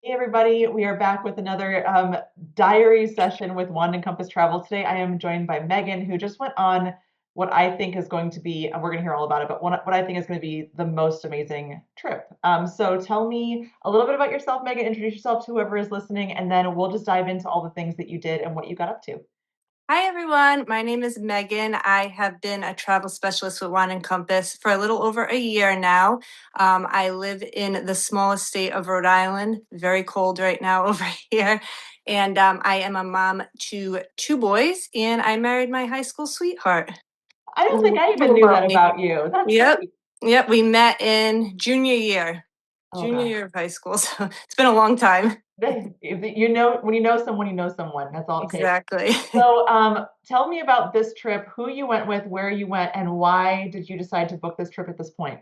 Hey everybody, we are back with another diary session with Wand Compass Travel. Today I am joined by Megan, who just went on what I think is going to be, and we're going to hear all about it, but what I think is going to be the most amazing trip. So tell me a little bit about yourself, Megan. Introduce yourself to whoever is listening, and then we'll just dive into all the things that you did and what you got up to. Hi, everyone. My name is Megan. I have been a travel specialist with Wand Compass for a little over a year now. I live in the smallest state of Rhode Island, very cold right now over here. And I am a mom to two boys, and I married my high school sweetheart. I don't think Little, I even little knew about that me. about you. That's Yep. great. Yep. We met in Oh junior gosh. year of high school. So it's been a long time. You know, when you know someone, you know someone. That's all it takes. Exactly. So, tell me about this trip, who you went with, where you went, and why did you decide to book this trip at this point?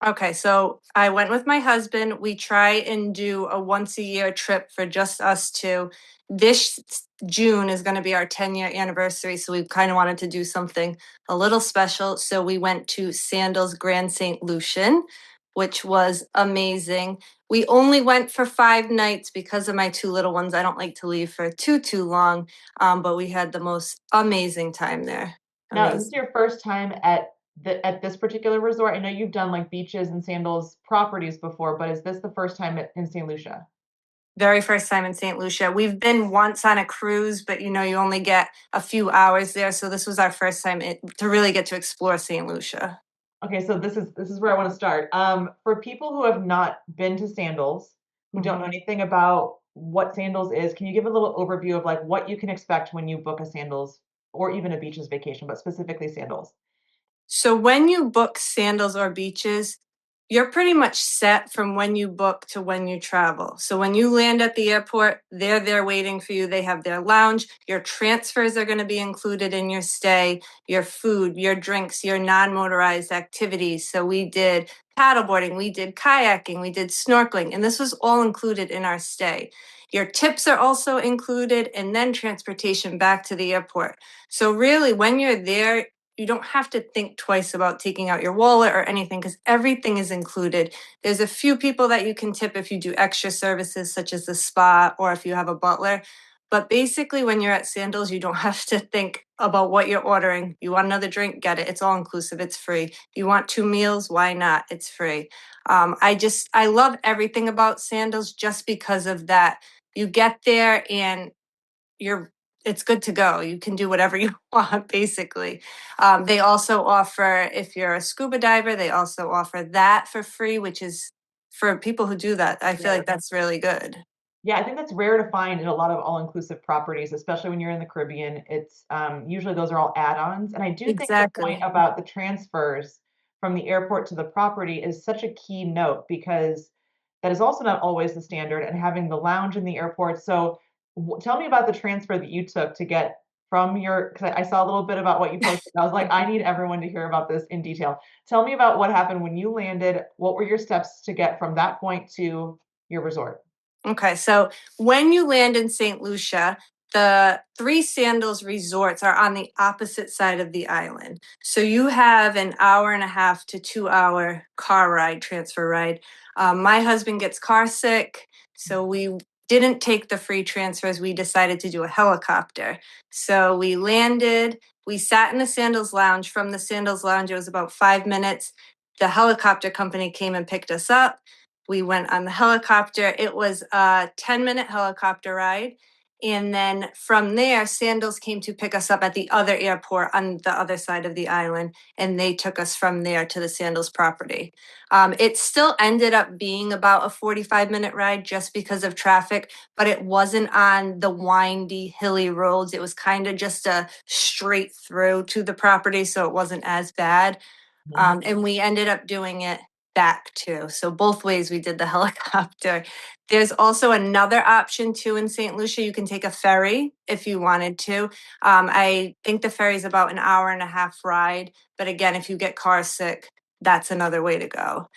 Okay, so I went with my husband. We try and do a once a year trip for just us two. This June is going to be our 10-year anniversary, so we kind of wanted to do something a little special. So we went to Sandals St. Lucian, which was amazing. We only went for 5 nights because of my two little ones. I don't like to leave for too long, but we had the most amazing time there. Now, is this Amazing. your first time at this particular resort? I know you've done like beaches and sandals properties before, but is this the first time in St. Lucia? Very first time in St. Lucia. We've been once on a cruise, but you only get a few hours there. So this was our first time to really get to explore St. Lucia. Okay, so this is where I want to start. For people who have not been to Sandals, who don't know Mhm. anything about what Sandals is, can you give a little overview of like what you can expect when you book a Sandals or even a beaches vacation, but specifically Sandals? So when you book sandals or beaches, you're pretty much set from when you book to when you travel. So when you land at the airport, they're there waiting for you. They have their lounge. Your transfers are going to be included in your stay, your food, your drinks, your non-motorized activities. So we did paddleboarding, we did kayaking, we did snorkeling, and this was all included in our stay. Your tips are also included, and then transportation back to the airport. So really, when you're there, you don't have to think twice about taking out your wallet or anything because everything is included. There's a few people that you can tip if you do extra services, such as the spa or if you have a butler. But basically, when you're at Sandals, you don't have to think about what you're ordering. You want another drink, get it. It's all inclusive, it's free. You want 2 meals, why not? It's free. I love everything about Sandals just because of that. You get there and you're it's good to go. You can do whatever you want, basically. They also offer, if you're a scuba diver, they also offer that for free, which is for people who do that. I feel Yeah. like that's really good. Yeah, I think that's rare to find in a lot of all-inclusive properties, especially when you're in the Caribbean. It's usually those are all add-ons, and I do think the point Exactly. about the transfers from the airport to the property is such a key note because that is also not always the standard. And having the lounge in the airport. So, tell me about the transfer that you took to get from your. Because I saw a little bit about what you posted. I was like, I need everyone to hear about this in detail. Tell me about what happened when you landed. What were your steps to get from that point to your resort? Okay, so when you land in St. Lucia, the Three Sandals resorts are on the opposite side of the island. So you have an hour and a half to 2 hour car ride, transfer ride. My husband gets car sick, so we didn't take the free transfers. We decided to do a helicopter. So we landed, we sat in the Sandals Lounge. From the Sandals Lounge, it was about 5 minutes. The helicopter company came and picked us up. We went on the helicopter. It was a 10-minute helicopter ride. And then from there, Sandals came to pick us up at the other airport on the other side of the island. And they took us from there to the Sandals property. It still ended up being about a 45-minute ride just because of traffic, but it wasn't on the windy, hilly roads. It was kind of just a straight through to the property. So it wasn't as bad. And we ended up doing it back too. So both ways we did the helicopter. There's also another option too in St. Lucia. You can take a ferry if you wanted to. I think the ferry is about an hour and a half ride. But again, if you get car sick, that's another way to go.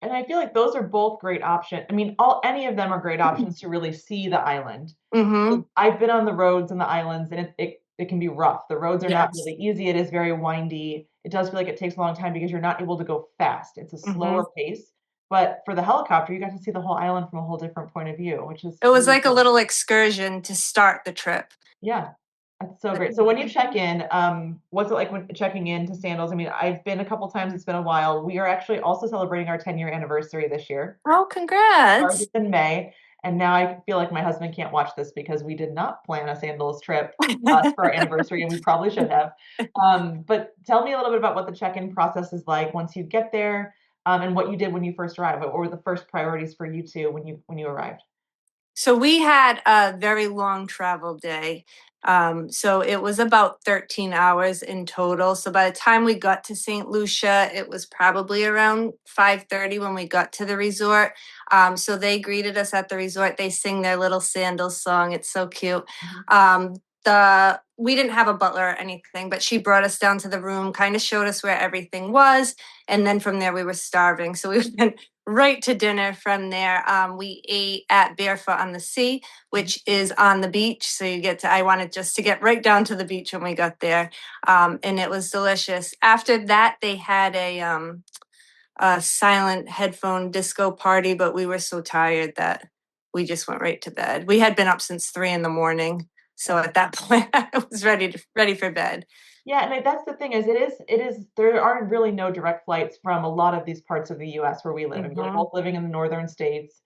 And I feel like those are both great options. I mean, all any of them are great options to really see the island. Mm-hmm. I've been on the roads and the islands, and it can be rough. The roads are not Yes. really easy. It is very windy. It does feel like it takes a long time because you're not able to go fast. It's a Mm-hmm. slower pace. but for the helicopter, you got to see the whole island from a whole different point of view, which is It was really like a cool. little excursion to start the trip. Yeah, that's so great. So when you check in, what's it like when checking in to Sandals? I mean, I've been a couple times, it's been a while. We are actually also celebrating our 10-year anniversary this year. Oh, Ours is congrats. in May, and now I feel like my husband can't watch this because we did not plan a Sandals trip for our anniversary, and we probably should have. But tell me a little bit about what the check-in process is like once you get there, and what you did when you first arrived. What were the first priorities for you two when you arrived? So we had a very long travel day. So it was about 13 hours in total. So by the time we got to St. Lucia, it was probably around 5:30 when we got to the resort. So they greeted us at the resort. They sing their little Sandals song. It's so cute. Mhm. Um, the we didn't have a butler or anything, but she brought us down to the room, kind of showed us where everything was, and then from there we were starving. So we went right to dinner from there. We ate at Barefoot on the Sea, which is on the beach. So you get to, I wanted just to get right down to the beach when we got there. And it was delicious. After that, they had a silent headphone disco party, but we were so tired that we just went right to bed. We had been up since 3 in the morning. So at that point, I was ready for bed. Yeah, and that's the thing is it is there are really no direct flights from a lot of these parts of the US where we live, and we're Hmm. both living in the northern states.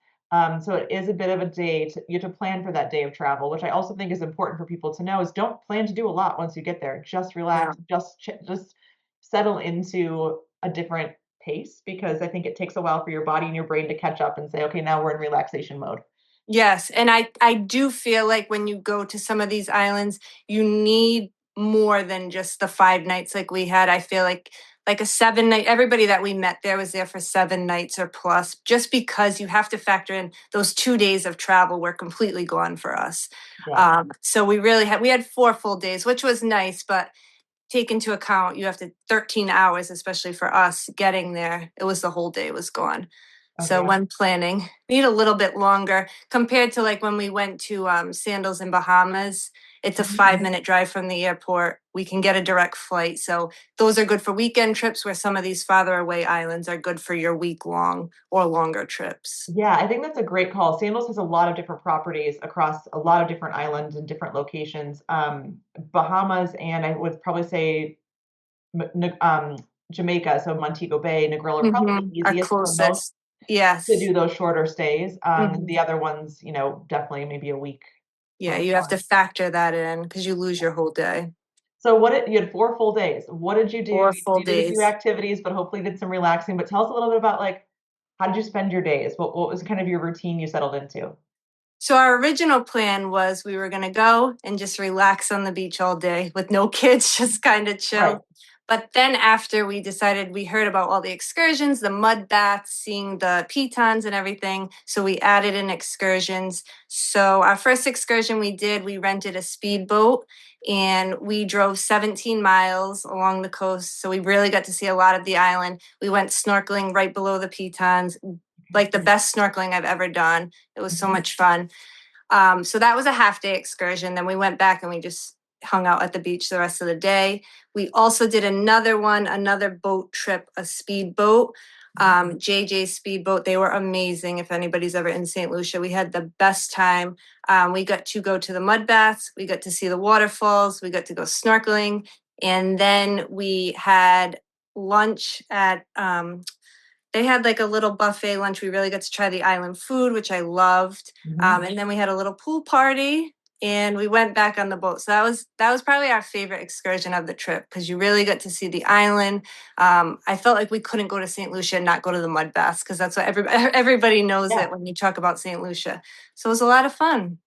So it is a bit of a day you have to plan for that day of travel, which I also think is important for people to know is don't plan to do a lot once you get there. Just Yeah. relax, just settle into a different pace because I think it takes a while for your body and your brain to catch up and say, okay, now we're in relaxation mode. Yes, and I do feel like when you go to some of these islands, you need more than just the 5 nights like we had. I feel like a 7 night everybody that we met there was there for 7 nights or plus, just because you have to factor in those 2 days of travel were completely gone for us. Yeah. So we had 4 full days, which was nice, but take into account you have to 13 hours, especially for us getting there. It was the whole day was gone. Okay. So when planning, need a little bit longer compared to like when we went to Sandals in Bahamas. It's a Mhm. 5 minute drive from the airport. We can get a direct flight. So those are good for weekend trips where some of these farther away islands are good for your week long or longer trips. Yeah, I think that's a great call. Sandals has a lot of different properties across a lot of different islands and different locations. Bahamas and I would probably say M- N- um, Jamaica, so Montego Bay, Negril are probably the Our easiest for most closest. to do Yes. those shorter stays. The Hmm. other ones, definitely maybe a week Yeah, or you have to more. factor that in because you lose your whole day. So you had 4 full days. What did you do? Four full You did a few days. activities, but hopefully did some relaxing. But tell us a little bit about like how did you spend your days? What was kind of your routine you settled into? So our original plan was we were going to go and just relax on the beach all day with no kids, just kind of Right. chill. But then after we decided, we heard about all the excursions, the mud baths, seeing the pitons and everything. So we added in excursions. So our first excursion we did, we rented a speedboat and we drove 17 miles along the coast. So we really got to see a lot of the island. We went snorkeling right below the pitons, like the best snorkeling I've ever done. It was so Mhm. much fun. So that was a half day excursion. Then we went back and we just hung out at the beach the rest of the day. We also did another one, another boat trip, a speedboat, JJ's speedboat. They were amazing. If anybody's ever in St. Lucia, we had the best time. We got to go to the mud baths. We got to see the waterfalls. We got to go snorkeling. And then we had lunch at they had like a little buffet lunch. We really got to try the island food, which I loved. Mhm. And then we had a little pool party and we went back on the boat. So that was probably our favorite excursion of the trip because you really got to see the island. I felt like we couldn't go to St. Lucia and not go to the mud baths because that's what everybody knows Yeah. it when you talk about St. Lucia. So it was a lot of fun.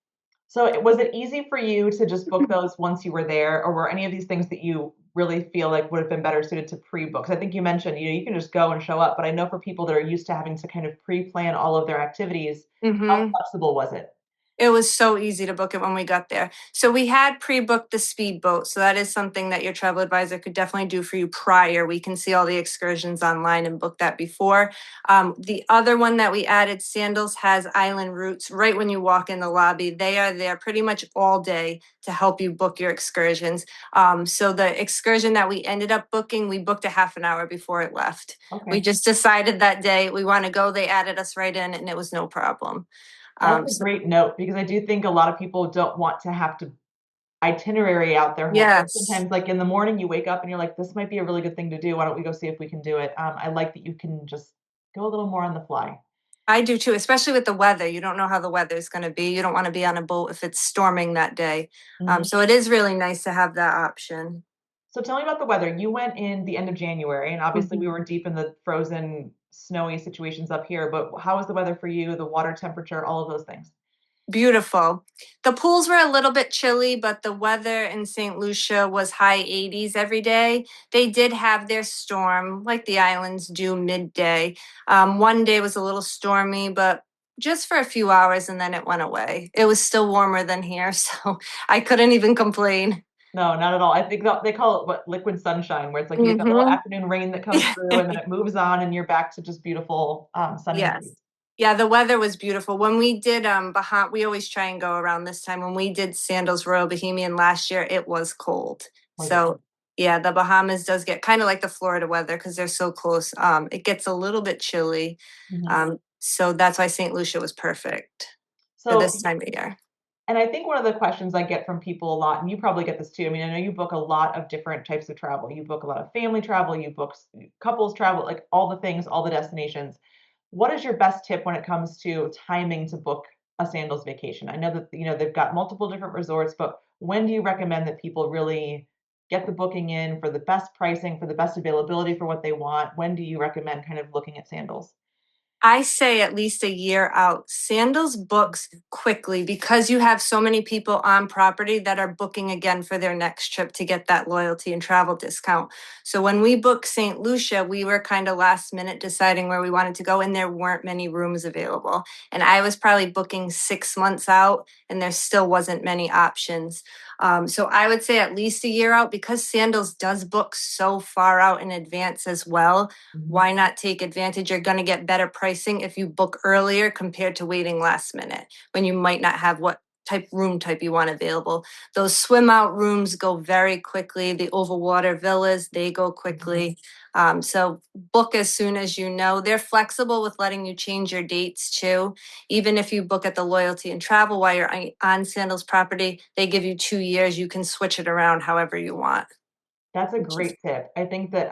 So was it easy for you to just book those once you were there, or were any of these things that you really feel like would have been better suited to pre-book? 'Cause I think you mentioned, you can just go and show up, but I know for people that are used to having to kind of pre-plan all of their activities, how Hmm. flexible was it? It was so easy to book it when we got there. So we had pre-booked the speedboat. So that is something that your travel advisor could definitely do for you prior. We can see all the excursions online and book that before. The other one that we added, Sandals, has island routes right when you walk in the lobby. They are there pretty much all day to help you book your excursions. So the excursion that we ended up booking, we booked a half an hour before it left. We Okay. just decided that day we want to go. They added us right in and it was no problem. That's a So great note because I do think a lot of people don't want to have to itinerary out their whole trip. yes, Sometimes, like in the morning, you wake up and you're like, "This might be a really good thing to do. Why don't we go see if we can do it?" I like that you can just go a little more on the fly. I do too, especially with the weather. You don't know how the weather is going to be. You don't want to be on a boat if it's storming that day. Mhm. So it is really nice to have that option. So tell me about the weather. You went in the end of January, and obviously we Mhm. were deep in the frozen, snowy situations up here. But how was the weather for you? The water temperature, all of those things. Beautiful. The pools were a little bit chilly, but the weather in St. Lucia was high 80s every day. They did have their storm, like the islands do midday. One day was a little stormy, but just for a few hours and then it went away. It was still warmer than here, so I couldn't even complain. No, not at all. I think they call it what liquid sunshine, where it's like you get that little Hmm. afternoon rain that comes through, and then it moves on, and you're back to just beautiful sunny Yes. days. Yeah, the weather was beautiful. When we did we always try and go around this time. When we did Sandals Royal Bohemian last year, it was cold. Was it? So yeah, the Bahamas does get kind of like the Florida weather because they're so close. It gets a little bit chilly. Mhm. So that's why St. Lucia was perfect for So this time of year. And I think one of the questions I get from people a lot, and you probably get this too. I mean, I know you book a lot of different types of travel. You book a lot of family travel, you book couples travel, like all the things, all the destinations. What is your best tip when it comes to timing to book a sandals vacation? I know that they've got multiple different resorts, but when do you recommend that people really get the booking in for the best pricing, for the best availability for what they want? When do you recommend kind of looking at sandals? I say at least a year out. Sandals books quickly because you have so many people on property that are booking again for their next trip to get that loyalty and travel discount. So when we booked St. Lucia, we were kind of last minute deciding where we wanted to go, and there weren't many rooms available. And I was probably booking 6 months out, and there still wasn't many options. So I would say at least a year out because Sandals does book so far out in advance as well. Mhm. Why not take advantage? You're going to get better pricing if you book earlier compared to waiting last minute when you might not have what room type you want available. Those swim out rooms go very quickly. The overwater villas, they go quickly. So book as soon as you know. They're flexible with letting you change your dates too. Even if you book at the loyalty and travel while you're on Sandals property, they give you 2 years. You can switch it around however you want, That's a which is great tip. I think that,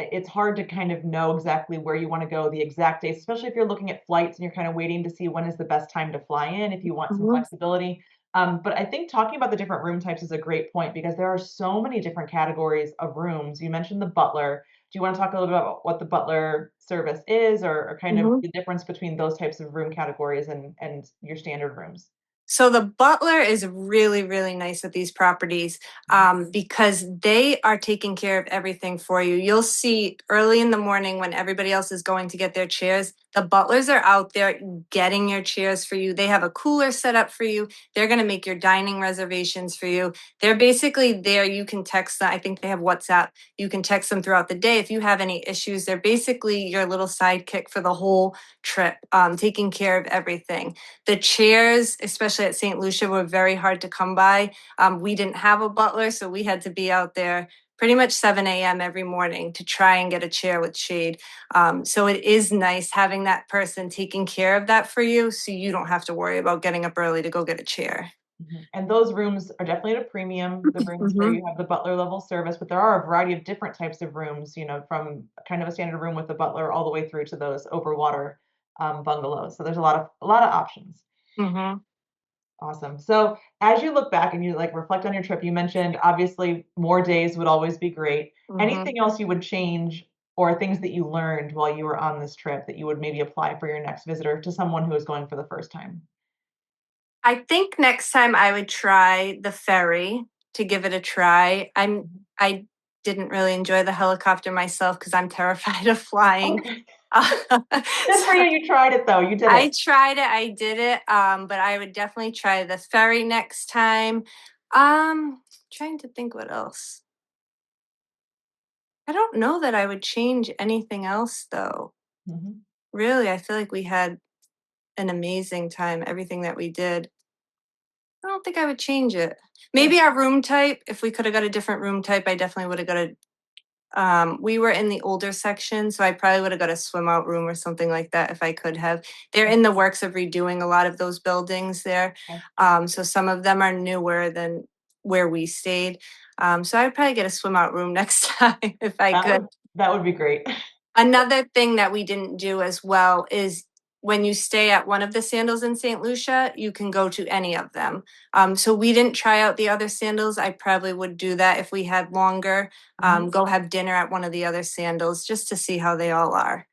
it's hard to kind of know exactly where you wanna go, the exact dates, especially if you're looking at flights and you're kinda waiting to see when is the best time to fly in, if you want some Mhm. flexibility. But I think talking about the different room types is a great point because there are so many different categories of rooms. You mentioned the butler. Do you wanna talk a little bit about what the butler service is or kind of Mhm. the difference between those types of room categories and your standard rooms? So the butler is really, really nice at these properties because they are taking care of everything for you. You'll see early in the morning when everybody else is going to get their chairs, the butlers are out there getting your chairs for you. They have a cooler set up for you. They're going to make your dining reservations for you. They're basically there. You can text them. I think they have WhatsApp. You can text them throughout the day. If you have any issues, they're basically your little sidekick for the whole trip, taking care of everything. The chairs, especially at St. Lucia, were very hard to come by. We didn't have a butler, so we had to be out there pretty much 7 a.m. every morning to try and get a chair with shade. So it is nice having that person taking care of that for you so you don't have to worry about getting up early to go get a chair. Mhm, and those rooms are definitely at a premium, the rooms where Mhm. you have the butler level service, but there are a variety of different types of rooms, from kind of a standard room with a butler all the way through to those overwater, bungalows, so there's a lot of options. Mhm. Awesome. So, as you look back and you, like, reflect on your trip, you mentioned, obviously, more days would always be great. Mhm. Anything else you would change or things that you learned while you were on this trip that you would maybe apply for your next visitor to someone who is going for the first time? I think next time I would try the ferry to give it a try. I didn't really enjoy the helicopter myself because I'm terrified of flying. Okay. Good for So you, you tried it though, you did it. I tried it, I did it, but I would definitely try the ferry next time. Trying to think what else. I don't know that I would change anything else though. Mhm, Really, I feel like we had an amazing time, everything that we did. I don't think I would change it. good. Maybe our room type, if we could have got a different room type, I definitely would have got a we were in the older section, so I probably would have got a swim out room or something like that if I could have. They're in the works of redoing a lot of those buildings there. Okay. So some of them are newer than where we stayed. So I'd probably get a swim out room next time if I That could. would that would be great. Another thing that we didn't do as well is when you stay at one of the Sandals in St. Lucia, you can go to any of them. So we didn't try out the other Sandals. I probably would do that if we had longer. Mhm. Go have dinner at one of the other Sandals just to see how they all are.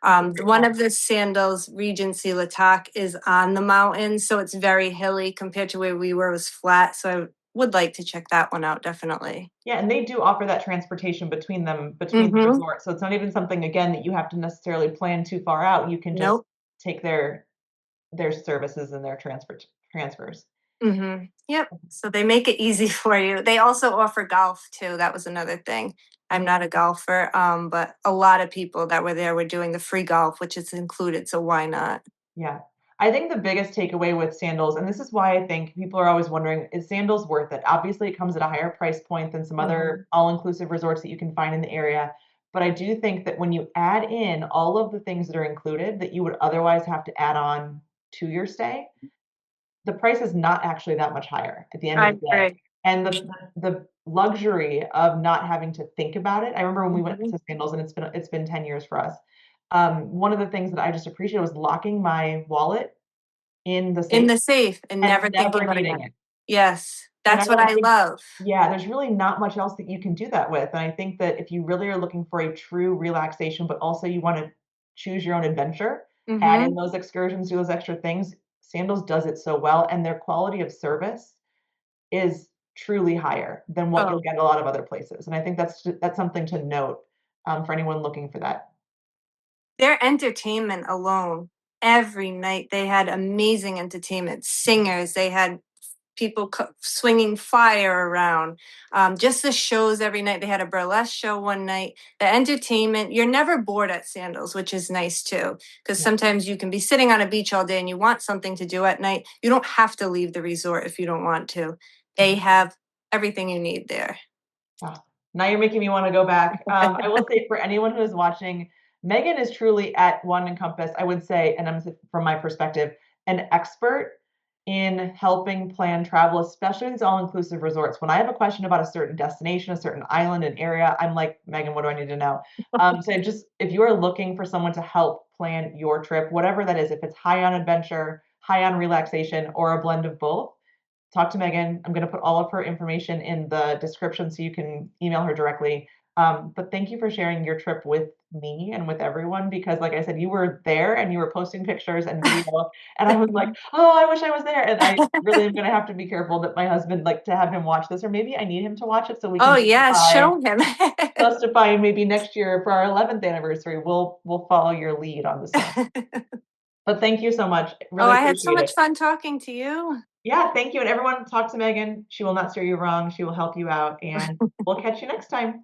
That's a great One call. of the Sandals, Regency Latak, is on the mountain, so it's very hilly compared to where we were was flat. So I would like to check that one out definitely. Yeah, and they do offer that transportation between the Mm-hmm. resorts, so it's not even something, again, that you have to necessarily plan too far out, you can just Nope. take their services and their transfers. Mhm. Yep. So they make it easy for you. They also offer golf too. That was another thing. I'm Yeah. not a golfer, but a lot of people that were there were doing the free golf, which is included. So why not? Yeah. I think the biggest takeaway with sandals, and this is why I think people are always wondering, is sandals worth it? Obviously, it comes at a higher price point than some Hmm. other all-inclusive resorts that you can find in the area. But I do think that when you add in all of the things that are included that you would otherwise have to add on to your stay, the price is not actually that much higher at the end of I the day. agree. And the luxury of not having to think about it. I remember when we went Mhm. to Sandals, and it's been 10 years for us. One of the things that I just appreciated was locking my wallet in the In safe the safe and and never never thinking about it needing again. it. Yes, And I that's what don't I think love. yeah, there's really not much else that you can do that with, and I think that if you really are looking for a true relaxation, but also you wanna choose your own adventure, add in Hmm. those excursions, do those extra things, Sandals does it so well, and their quality of service is truly higher than what you'll Oh, get at a lot of other places, and I think that's something to note, for anyone looking for that. their entertainment alone, every night they had amazing entertainment, singers, they had people swinging fire around. Just the shows every night. They had a burlesque show one night. The entertainment, you're never bored at Sandals, which is nice too. Because Yeah, sometimes you can be sitting on a beach all day and you want something to do at night. You don't have to leave the resort if you don't want to. They mhm. have everything you need there. Ah, now you're making me wanna go back. I will say for anyone who is watching, Megan is truly at Wand Compass, I would say, and from my perspective, an expert in helping plan travel, especially these all-inclusive resorts. When I have a question about a certain destination, a certain island, an area, I'm like, "Megan, what do I need to know?" So just if you are looking for someone to help plan your trip, whatever that is, if it's high on adventure, high on relaxation, or a blend of both, talk to Megan. I'm going to put all of her information in the description so you can email her directly. But thank you for sharing your trip with me and with everyone because, like I said, you were there and you were posting pictures and video, and I was like, oh, I wish I was there. And I really am going to have to be careful that my husband, like, to have him watch this, or maybe I need him to watch it so we Oh can yes, show him. justify, and maybe next year for our 11th anniversary, we'll follow your lead on this one. But thank you so much. Oh, Really I had so appreciate much it. fun talking to you. Yeah, thank you, and everyone talk to Megan. She will not steer you wrong, she will help you out, and we'll catch you next time.